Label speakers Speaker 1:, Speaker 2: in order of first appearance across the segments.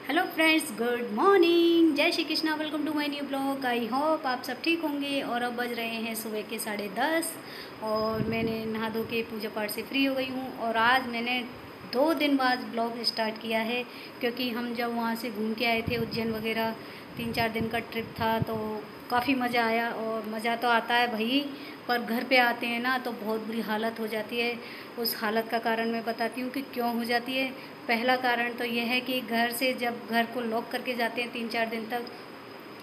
Speaker 1: Hello friends, good morning, जय Shri Krishna. Welcome to my new blog. I hope आप सब ठीक होंगे। और अब बज रहे हैं सुबह के 10:30 और मैंने नहा धो के पूजा पाठ से फ्री हो गई हूँ। और आज मैंने 2 दिन बाद ब्लॉग स्टार्ट किया है, क्योंकि हम जब वहाँ से घूम के आए थे उज्जैन वगैरह, 3-4 दिन का ट्रिप था, तो काफ़ी मज़ा आया। और मज़ा तो आता है भाई, पर घर पे आते हैं ना तो बहुत बुरी हालत हो जाती है। उस हालत का कारण मैं बताती हूँ कि क्यों हो जाती है। पहला कारण तो यह है कि घर से जब घर को लॉक करके जाते हैं 3-4 दिन तक,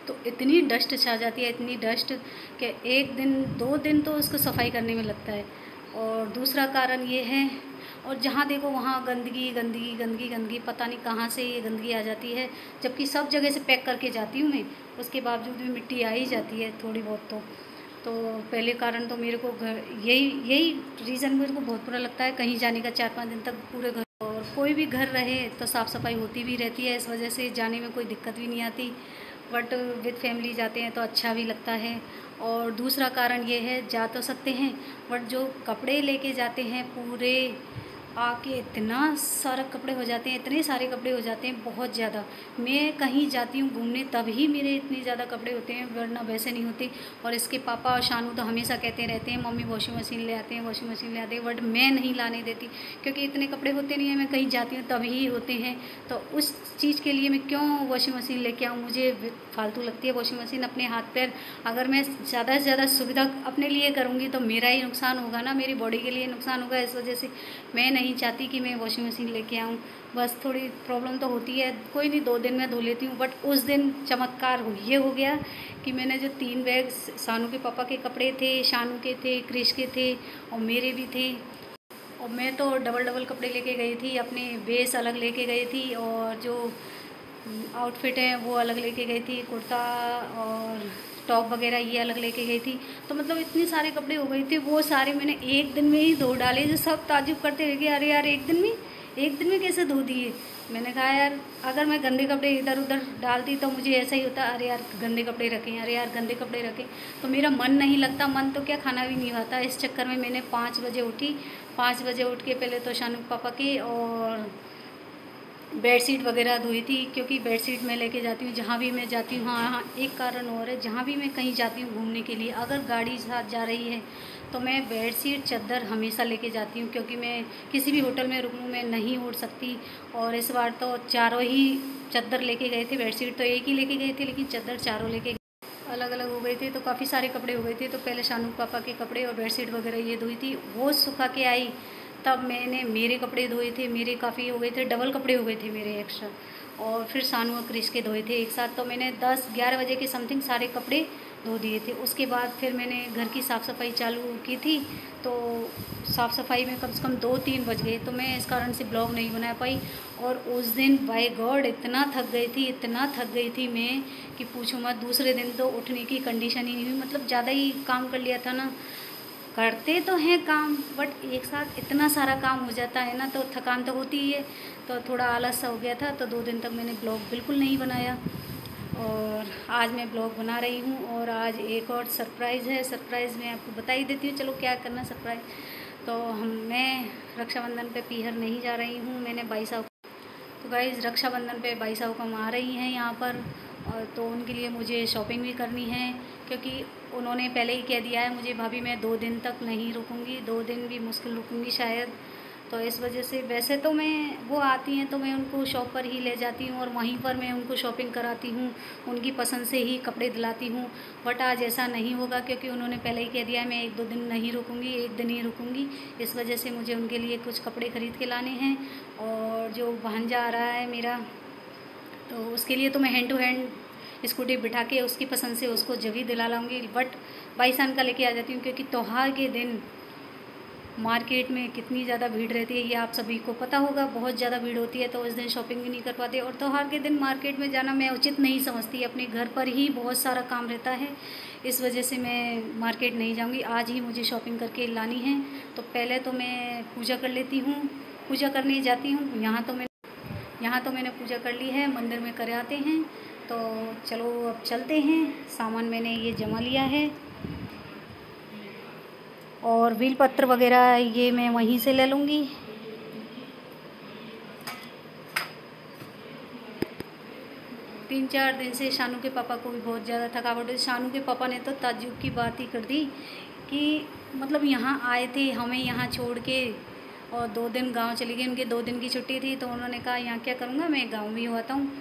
Speaker 1: तो इतनी डस्ट छा जाती है, इतनी डस्ट कि 1 दिन 2 दिन तो उसको सफाई करने में लगता है। और दूसरा कारण ये है, और जहाँ देखो वहाँ गंदगी गंदगी गंदगी गंदगी, पता नहीं कहाँ से ये गंदगी आ जाती है। जबकि सब जगह से पैक करके जाती हूँ मैं, उसके बावजूद भी मिट्टी आ ही जाती है थोड़ी बहुत। तो पहले कारण तो मेरे को घर, यही यही रीज़न मेरे को बहुत बुरा लगता है कहीं जाने का। 4-5 दिन तक पूरे घर, और कोई भी घर रहे तो साफ़ सफाई होती भी रहती है, इस वजह से जाने में कोई दिक्कत भी नहीं आती। बट विद फैमिली जाते हैं तो अच्छा भी लगता है। और दूसरा कारण ये है, जा तो सकते हैं बट जो कपड़े लेके जाते हैं पूरे, आके इतना सारा कपड़े हो जाते हैं, इतने सारे कपड़े हो जाते हैं, बहुत ज़्यादा। मैं कहीं जाती हूँ घूमने तभी मेरे इतने ज़्यादा कपड़े होते हैं, वरना वैसे नहीं होते। और इसके पापा और शानू तो हमेशा कहते रहते हैं, मम्मी वॉशिंग मशीन ले आते हैं, वॉशिंग मशीन ले आते हैं, बट मैं नहीं लाने देती, क्योंकि इतने कपड़े होते नहीं हैं। मैं कहीं जाती हूँ तभी होते हैं, तो उस चीज़ के लिए मैं क्यों वॉशिंग मशीन लेके आऊँ। मुझे फालतू लगती है वॉशिंग मशीन। अपने हाथ पैर, अगर मैं ज़्यादा से ज़्यादा सुविधा अपने लिए करूँगी तो मेरा ही नुकसान होगा ना, मेरी बॉडी के लिए नुकसान होगा। इस वजह से मैं नहीं चाहती कि मैं वॉशिंग मशीन लेके आऊँ। बस थोड़ी प्रॉब्लम तो होती है, कोई नहीं 2 दिन में धो लेती हूँ। बट उस दिन चमत्कार ये हो गया कि मैंने जो 3 बैग शानू के पापा के कपड़े थे, शानू के थे, क्रिश के थे और मेरे भी थे। और मैं तो डबल डबल कपड़े लेके गई थी, अपने बेस अलग लेके गई थी और जो आउटफिट है वो अलग लेके गई थी, कुर्ता और टॉप वगैरह ये अलग लेके गई थी। तो मतलब इतने सारे कपड़े हो गए थे, वो सारे मैंने एक दिन में ही धो डाले। जो सब ताजुब करते रह गए, अरे यार एक दिन में कैसे धो दिए। मैंने कहा यार, अगर मैं गंदे कपड़े इधर उधर डालती तो मुझे ऐसा ही होता, अरे यार गंदे कपड़े रखें, अरे यार गंदे कपड़े रखें, तो मेरा मन नहीं लगता। मन तो क्या, खाना भी नहीं खाता। इस चक्कर में मैंने 5 बजे उठी। 5 बजे उठ के पहले तो शानू पापा की और बेडशीट वगैरह धोई थी, क्योंकि बेडशीट मैं लेके जाती हूँ जहाँ भी मैं जाती हूँ। हाँ हाँ, एक कारण और है, जहाँ भी मैं कहीं जाती हूँ घूमने के लिए, अगर गाड़ी साथ जा रही है तो मैं बेडशीट चादर हमेशा लेके जाती हूँ, क्योंकि मैं किसी भी होटल में रुकूँ, मैं नहीं उड़ सकती। और इस बार तो चारों ही चादर लेके गए थे, बेडशीट तो एक ही लेके गए थे, लेकिन चादर चारों लेके अलग अलग हो गए थे, तो काफ़ी सारे कपड़े हो गए थे। तो पहले शानू पापा के कपड़े और बेडशीट वगैरह ये धोई थी, वो सुखा के आई। तब मैंने मेरे कपड़े धोए थे, मेरे काफ़ी हो गए थे, डबल कपड़े हो गए थे मेरे एक्स्ट्रा। और फिर शानू और क्रिश के धोए थे एक साथ। तो मैंने 10-11 बजे के समथिंग सारे कपड़े धो दिए थे। उसके बाद फिर मैंने घर की साफ़ सफाई चालू की थी, तो साफ़ सफाई में कम से कम 2-3 बज गए, तो मैं इस कारण से ब्लॉग नहीं बना पाई। और उस दिन बाय गॉड इतना थक गई थी, इतना थक गई थी मैं कि पूछो मत। दूसरे दिन तो उठने की कंडीशन ही नहीं हुई, मतलब ज़्यादा ही काम कर लिया था ना। करते तो हैं काम, बट एक साथ इतना सारा काम हो जाता है ना, तो थकान तो होती ही है। तो थोड़ा आलस सा हो गया था, तो 2 दिन तक मैंने ब्लॉग बिल्कुल नहीं बनाया। और आज मैं ब्लॉग बना रही हूँ। और आज एक और सरप्राइज़ है। सरप्राइज़ मैं आपको बता ही देती हूँ, चलो क्या करना सरप्राइज़। तो मैं रक्षाबंधन पे पीहर नहीं जा रही हूँ, मैंने भाई साहब, तो गाइज़ रक्षाबंधन पे भाई साहब कम आ रही हैं यहाँ पर। और तो उनके लिए मुझे शॉपिंग भी करनी है, क्योंकि उन्होंने पहले ही कह दिया है मुझे, भाभी मैं 2 दिन तक नहीं रुकूंगी, 2 दिन भी मुश्किल रुकूंगी शायद। तो इस वजह से वैसे तो मैं, वो आती हैं तो मैं उनको शॉप पर ही ले जाती हूँ और वहीं पर मैं उनको शॉपिंग कराती हूँ, उनकी पसंद से ही कपड़े दिलाती हूँ। बट आज ऐसा नहीं होगा, क्योंकि उन्होंने पहले ही कह दिया है मैं 1-2 दिन नहीं रुकूंगी, 1 दिन ही रुकूंगी। इस वजह से मुझे उनके लिए कुछ कपड़े ख़रीद के लाने हैं। और जो भांजा आ रहा है मेरा, तो उसके लिए तो मैं हैंड टू हैंड स्कूटी बिठा के उसकी पसंद से उसको जभी दिला लाऊंगी। बट 22 का लेके आ जाती हूँ, क्योंकि त्यौहार के दिन मार्केट में कितनी ज़्यादा भीड़ रहती है ये आप सभी को पता होगा। बहुत ज़्यादा भीड़ होती है, तो उस दिन शॉपिंग भी नहीं कर पाते। और त्यौहार के दिन मार्केट में जाना मैं उचित नहीं समझती, अपने घर पर ही बहुत सारा काम रहता है। इस वजह से मैं मार्केट नहीं जाऊंगी, आज ही मुझे शॉपिंग करके लानी है। तो पहले तो मैं पूजा कर लेती हूँ, पूजा करने जाती हूँ। यहाँ तो मैंने पूजा कर ली है, मंदिर में कर आते हैं। तो चलो अब चलते हैं। सामान मैंने ये जमा लिया है, और बेलपत्र वगैरह ये मैं वहीं से ले लूँगी। 3-4 दिन से शानू के पापा को भी बहुत ज़्यादा थकावट हुई। शानू के पापा ने तो ताज्जुब की बात ही कर दी कि मतलब यहाँ आए थे हमें यहाँ छोड़ के और 2 दिन गांव चली गई। उनके 2 दिन की छुट्टी थी तो उन्होंने कहा यहाँ क्या करूँगा, मैं गांव भी आता हूँ।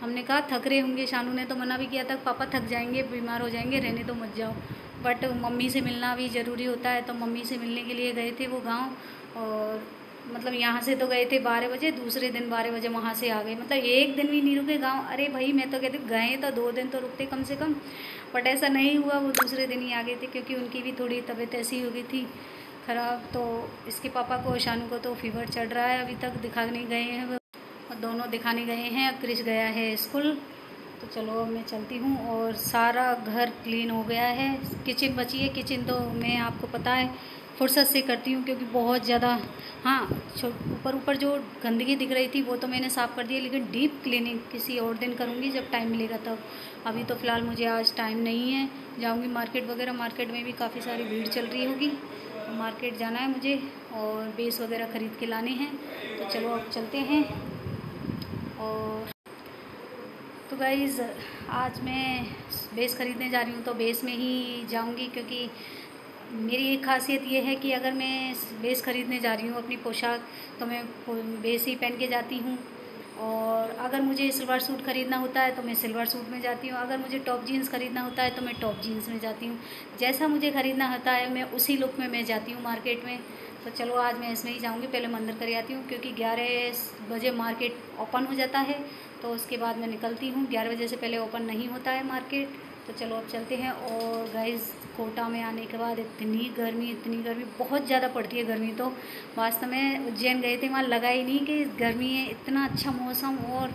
Speaker 1: हमने कहा थक रहे होंगे, शानू ने तो मना भी किया था पापा थक जाएंगे, बीमार हो जाएंगे, रहने तो मत जाओ। बट मम्मी से मिलना भी ज़रूरी होता है, तो मम्मी से मिलने के लिए गए थे वो गाँव। और मतलब यहाँ से तो गए थे 12 बजे, दूसरे दिन 12 बजे वहाँ से आ गए। मतलब एक दिन भी नहीं रुके गांव। अरे भाई मैं तो कहती गए तो 2 दिन तो रुकते कम से कम, बट ऐसा नहीं हुआ, वो दूसरे दिन ही आ गए थे क्योंकि उनकी भी थोड़ी तबीयत ऐसी हो गई थी ख़राब। तो इसके पापा को, शानू को तो फीवर चढ़ रहा है, अभी तक दिखाने गए हैं वो, और दोनों दिखाने गए हैं। क्रिश गया है स्कूल। तो चलो मैं चलती हूँ। और सारा घर क्लीन हो गया है, किचन बची है। किचन तो मैं आपको पता है फुर्सत से करती हूँ क्योंकि बहुत ज़्यादा, हाँ ऊपर ऊपर जो गंदगी दिख रही थी वो तो मैंने साफ़ कर दी है, लेकिन डीप क्लीनिंग किसी और दिन करूँगी जब टाइम मिलेगा तब। अभी तो फ़िलहाल मुझे आज टाइम नहीं है। जाऊँगी मार्केट वगैरह, मार्केट में भी काफ़ी सारी भीड़ चल रही होगी, तो मार्केट जाना है मुझे और बेस वगैरह ख़रीद के लाने हैं। तो चलो अब चलते हैं। और तो गाइज़ आज मैं बेस ख़रीदने जा रही हूँ, तो बेस में ही जाऊँगी क्योंकि मेरी एक ख़ासियत ये है कि अगर मैं बेस ख़रीदने जा रही हूँ अपनी पोशाक, तो मैं बेस ही पहन के जाती हूँ। और अगर मुझे सलवार सूट ख़रीदना होता है तो मैं सलवार सूट में जाती हूँ। अगर मुझे टॉप जीन्स ख़रीदना होता है तो मैं टॉप जीन्स में जाती हूँ। जैसा मुझे ख़रीदना होता है मैं उसी लुक में मैं जाती हूँ मार्केट में। तो चलो आज मैं इसमें ही जाऊँगी। पहले मंदिर कर आती हूँ क्योंकि 11 बजे मार्केट ओपन हो जाता है, तो उसके बाद मैं निकलती हूँ। 11 बजे से पहले ओपन नहीं होता है मार्केट। तो चलो अब चलते हैं। और गाइज़ कोटा में आने के बाद इतनी गर्मी बहुत ज़्यादा पड़ती है गर्मी। तो वास्तव में उज्जैन गए थे, वहाँ लगा ही नहीं कि गर्मी है, इतना अच्छा मौसम और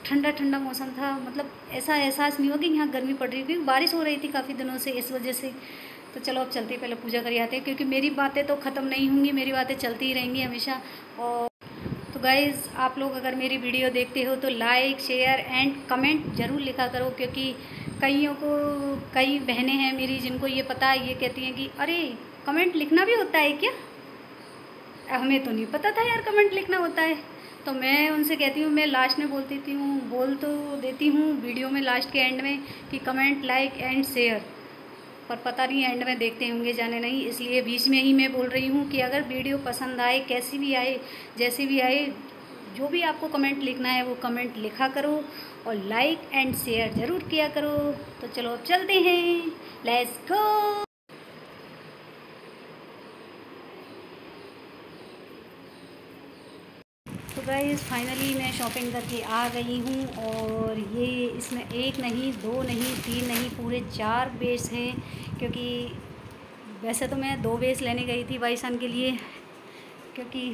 Speaker 1: ठंडा ठंडा मौसम था। मतलब ऐसा एहसास नहीं हुआ कि यहाँ गर्मी पड़ रही है, क्योंकि बारिश हो रही थी काफ़ी दिनों से, इस वजह से। तो चलो अब चलते, पहले पूजा कर आते हैं क्योंकि मेरी बातें तो ख़त्म नहीं होंगी, मेरी बातें चलती ही रहेंगी हमेशा। और तो गाइज़ आप लोग अगर मेरी वीडियो देखते हो तो लाइक, शेयर एंड कमेंट ज़रूर लिखा करो, क्योंकि कई बहनें हैं मेरी जिनको ये पता है, ये कहती हैं कि अरे कमेंट लिखना भी होता है क्या? हमें तो नहीं पता था यार कमेंट लिखना होता है। तो मैं उनसे कहती हूँ, मैं लास्ट में बोल तो देती हूँ वीडियो में लास्ट के एंड में कि कमेंट, लाइक एंड शेयर, पर पता नहीं एंड में देखते होंगे जाने नहीं, इसलिए बीच में ही मैं बोल रही हूँ कि अगर वीडियो पसंद आए, कैसी भी आए, जैसी भी आए, जो भी आपको कमेंट लिखना है वो कमेंट लिखा करो और लाइक एंड शेयर ज़रूर किया करो। तो चलो अब चलते हैं, लेट्स गो। तो गाइस फाइनली मैं शॉपिंग करके आ गई हूँ। और ये इसमें 1 नहीं, 2 नहीं, 3 नहीं, पूरे 4 बेस हैं। क्योंकि वैसे तो मैं 2 बेस लेने गई थी भाईसान के लिए, क्योंकि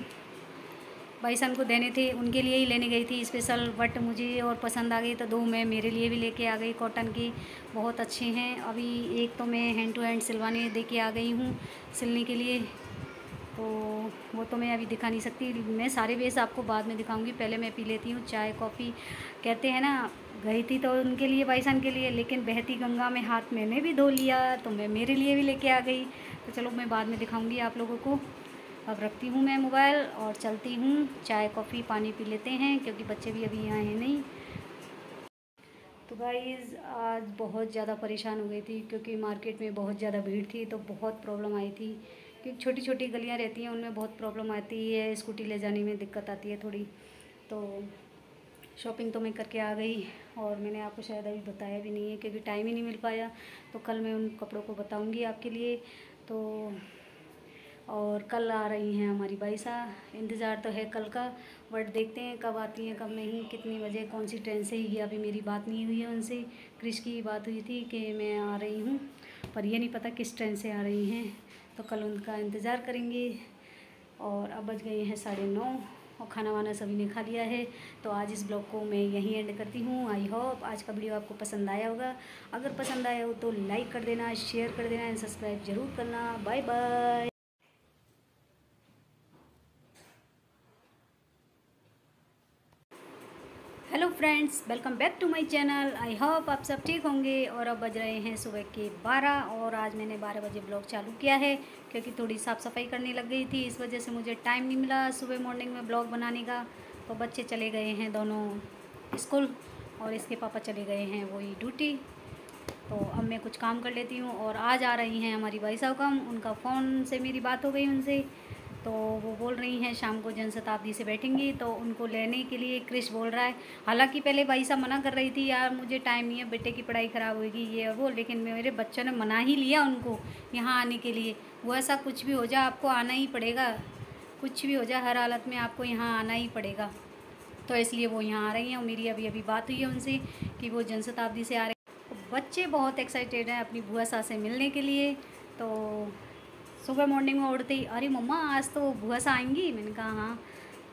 Speaker 1: भाईसान को देने थे, उनके लिए ही लेने गई थी स्पेशल। बट मुझे और पसंद आ गई तो 2 मैं मेरे लिए भी लेके आ गई। कॉटन की बहुत अच्छे हैं। अभी एक तो मैं हैंड टू हैंड सिलवाने दे के आ गई हूँ सिलने के लिए, तो वो तो मैं अभी दिखा नहीं सकती। मैं सारे बेस आपको बाद में दिखाऊंगी, पहले मैं पी लेती हूँ चाय कॉफ़ी। कहते हैं ना, गई थी तो उनके लिए, भाईसान के लिए, लेकिन बहती गंगा में हाथ मैंने भी धो लिया, तो मैं मेरे लिए भी लेके आ गई। तो चलो मैं बाद में दिखाऊंगी आप लोगों को। अब रखती हूँ मैं मोबाइल और चलती हूँ, चाय कॉफ़ी पानी पी लेते हैं क्योंकि बच्चे भी अभी यहाँ हैं नहीं। तो गाइज़ आज बहुत ज़्यादा परेशान हो गई थी क्योंकि मार्केट में बहुत ज़्यादा भीड़ थी, तो बहुत प्रॉब्लम आई थी। क्योंकि छोटी छोटी गलियाँ रहती हैं, उनमें बहुत प्रॉब्लम आती है, स्कूटी ले जाने में दिक्कत आती है थोड़ी। तो शॉपिंग तो मैं करके आ गई और मैंने आपको शायद अभी बताया भी नहीं है क्योंकि टाइम ही नहीं मिल पाया। तो कल मैं उन कपड़ों को बताऊँगी आपके लिए। तो और कल आ रही हैं हमारी बाईसा, इंतज़ार तो है कल का, बट देखते हैं कब आती हैं कब नहीं, कितनी बजे, कौन सी ट्रेन से। ये अभी मेरी बात नहीं हुई है उनसे, क्रिश की बात हुई थी कि मैं आ रही हूँ, पर ये नहीं पता किस ट्रेन से आ रही हैं। तो कल उनका इंतज़ार करेंगे। और अब बज गए हैं 9:30 और खाना वाना सभी ने खा लिया है। तो आज इस ब्लॉग को मैं यहीं एंड करती हूँ। आई होप आज का वीडियो आपको पसंद आया होगा। अगर पसंद आया हो तो लाइक कर देना, शेयर कर देना एंड सब्सक्राइब ज़रूर करना। Bye bye. Hello friends, welcome back to my channel. I hope आप सब ठीक होंगे। और अब बज रहे हैं सुबह के 12 और आज मैंने 12 बजे ब्लॉग चालू किया है क्योंकि थोड़ी साफ़ सफाई करने लग गई थी, इस वजह से मुझे टाइम नहीं मिला सुबह मॉर्निंग में ब्लॉग बनाने का। तो बच्चे चले गए हैं दोनों स्कूल, और इसके पापा चले गए हैं वही ड्यूटी। तो अब मैं कुछ काम कर लेती हूँ। और आज आ रही हैं हमारी भाई साहब कम, उनका फ़ोन से मेरी बात हो गई उनसे, तो वो बोल रही हैं शाम को जनशताब्दी से बैठेंगी, तो उनको लेने के लिए क्रिश बोल रहा है। हालांकि पहले भाई साहब मना कर रही थी, यार मुझे टाइम नहीं है, बेटे की पढ़ाई ख़राब होगी ये और वो, लेकिन मेरे बच्चों ने मना ही लिया उनको यहाँ आने के लिए। वो ऐसा कुछ भी हो जाए आपको आना ही पड़ेगा, कुछ भी हो जाए हर हालत में आपको यहाँ आना ही पड़ेगा। तो इसलिए वो यहाँ आ रही हैं। और मेरी अभी अभी बात हुई है उनसे कि वो जनशताब्दी से आ रहे हैं। बच्चे बहुत एक्साइटेड हैं अपनी बुआ सास से मिलने के लिए। तो सुबह मॉर्निंग में उठते ही, अरे मम्मा आज तो बुआ सा आएंगी। मैंने कहा हाँ,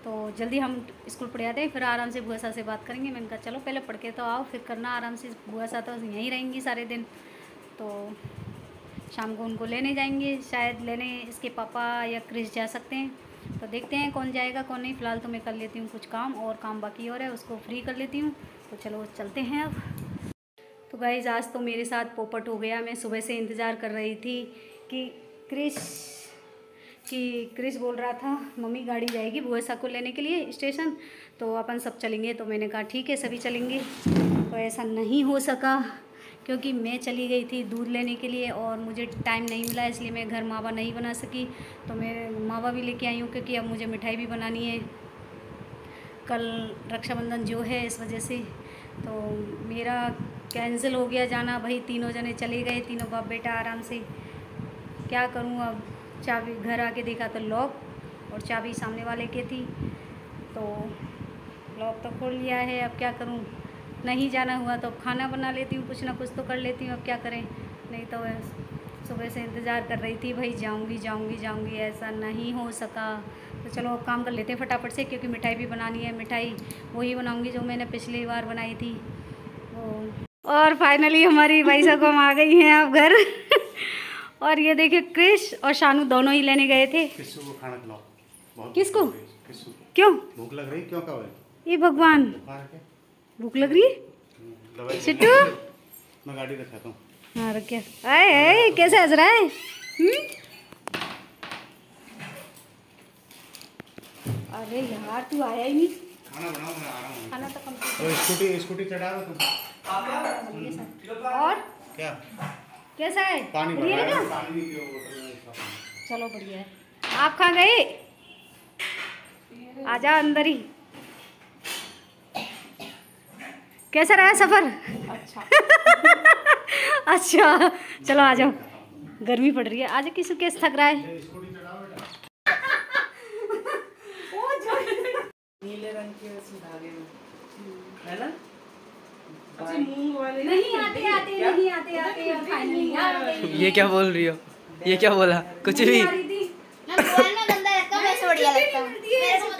Speaker 1: तो जल्दी हम स्कूल पढ़ जाते हैं, फिर आराम से बुआ सा से बात करेंगे। मैंने कहा चलो पहले पढ़ के तो आओ, फिर करना आराम से, बुआ सा तो यहीं रहेंगी सारे दिन। तो शाम को उनको लेने जाएंगे, शायद लेने इसके पापा या क्रिश जा सकते हैं। तो देखते हैं कौन जाएगा कौन नहीं। फ़िलहाल तो मैं कर लेती हूँ कुछ काम, और काम बाकी और है उसको फ्री कर लेती हूँ। तो चलो चलते हैं अब। तो गाइज़ आज तो मेरे साथ पोपट हो गया। मैं सुबह से इंतज़ार कर रही थी कि क्रिश बोल रहा था मम्मी गाड़ी जाएगी बुआ सा को लेने के लिए स्टेशन, तो अपन सब चलेंगे। तो मैंने कहा ठीक है सभी चलेंगे। तो ऐसा नहीं हो सका क्योंकि मैं चली गई थी दूध लेने के लिए और मुझे टाइम नहीं मिला, इसलिए मैं घर मावा नहीं बना सकी। तो मैं मावा भी लेके आई हूँ क्योंकि अब मुझे मिठाई भी बनानी है, कल रक्षाबंधन जो है इस वजह से। तो मेरा कैंसिल हो गया जाना। भाई तीनों जने चले गए, तीनों बाप बेटा आराम से। क्या करूँ अब, चाबी घर आके देखा तो लॉक, और चाबी सामने वाले की थी, तो लॉक तो खोल लिया है। अब क्या करूँ, नहीं जाना हुआ तो खाना बना लेती हूँ, कुछ ना कुछ तो कर लेती हूँ। अब क्या करें, नहीं तो सुबह से इंतज़ार कर रही थी भाई जाऊँगी जाऊँगी जाऊँगी, ऐसा नहीं हो सका। तो चलो अब काम कर लेते हैं फटाफट से, क्योंकि मिठाई भी बनानी है। मिठाई वही बनाऊँगी जो मैंने पिछली बार बनाई थी वो। और फाइनली हमारी भाई साहब हम आ गई हैं अब घर। और ये देखिए क्रिश और शानू दोनों ही लेने गए थे।
Speaker 2: किसको को खाना खिलाओ?
Speaker 1: किसको?
Speaker 2: किसको?
Speaker 1: क्यों
Speaker 2: भूख लग रही क्यों? कब है
Speaker 1: ये भगवान, भूख लग रही है सिट्टू?
Speaker 2: मैं गाड़ी रखाता हूँ।
Speaker 1: हाँ रखिए। आए आए कैसे हंस रहा है? अरे यार तू आया ही नहीं।
Speaker 2: खाना बनाओ, मैं आ रहा हूँ।
Speaker 1: खाना तो कंप्लीट।
Speaker 2: और स्कूटी चढ़ा दो तुम।
Speaker 1: और
Speaker 2: क्या
Speaker 1: कैसा है?
Speaker 2: पानी
Speaker 1: बढ़िया है ना?
Speaker 2: पानी की बोतल में।
Speaker 1: चलो बढ़िया है। आप कहाँ गए? आजा अंदर ही। कैसा रहा सफ़र? अच्छा। अच्छा चलो आ जाओ, गर्मी पड़ रही है। आज किसी कैसे थक रहा है?
Speaker 3: नीले रंग के धागे में है ना?
Speaker 1: नहीं आते फाइनली आ गए।
Speaker 3: ये क्या बोल रही हो? ये क्या बोला? कुछ भी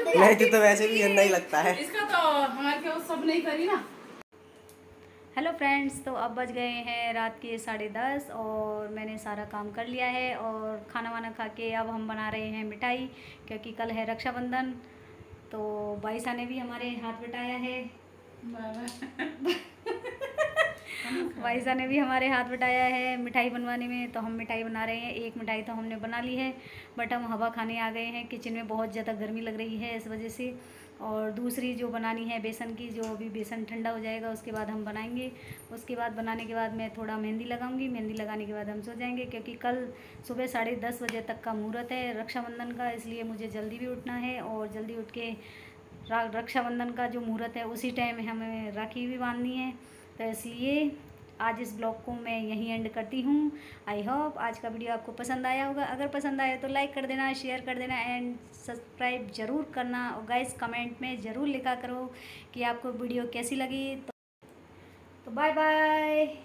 Speaker 3: नहीं तो वैसे भी गंदा ही लगता है।
Speaker 4: इसका तो हमारे क्या सब नहीं करी ना।
Speaker 1: हेलो फ्रेंड्स, तो अब बज गए हैं रात के 10:30 और मैंने सारा काम कर लिया है। और खाना वाना खा के अब हम बना रहे हैं मिठाई, क्योंकि कल है रक्षाबंधन। तो बाईसा ने भी हमारे हाथ बटाया है। वाइजा ने भी हमारे हाथ बटाया है मिठाई बनवाने में। तो हम मिठाई बना रहे हैं। एक मिठाई तो हमने बना ली है, बट हम हवा खाने आ गए हैं। किचन में बहुत ज़्यादा गर्मी लग रही है इस वजह से। और दूसरी जो बनानी है बेसन की, जो अभी बेसन ठंडा हो जाएगा उसके बाद हम बनाएंगे। उसके बाद बनाने के बाद मैं थोड़ा मेहंदी लगाऊंगी। मेहंदी लगाने के बाद हम सो जाएंगे, क्योंकि कल सुबह 10:30 बजे तक का मुहूर्त है रक्षाबंधन का, इसलिए मुझे जल्दी भी उठना है। और जल्दी उठ के रक्षाबंधन का जो मुहूर्त है उसी टाइम हमें राखी भी बांधनी है। तो इसलिए आज इस ब्लॉग को मैं यहीं एंड करती हूँ। आई होप आज का वीडियो आपको पसंद आया होगा। अगर पसंद आया तो लाइक कर देना, शेयर कर देना एंड सब्सक्राइब ज़रूर करना। और गाइस कमेंट में ज़रूर लिखा करो कि आपको वीडियो कैसी लगी। तो बाय बाय।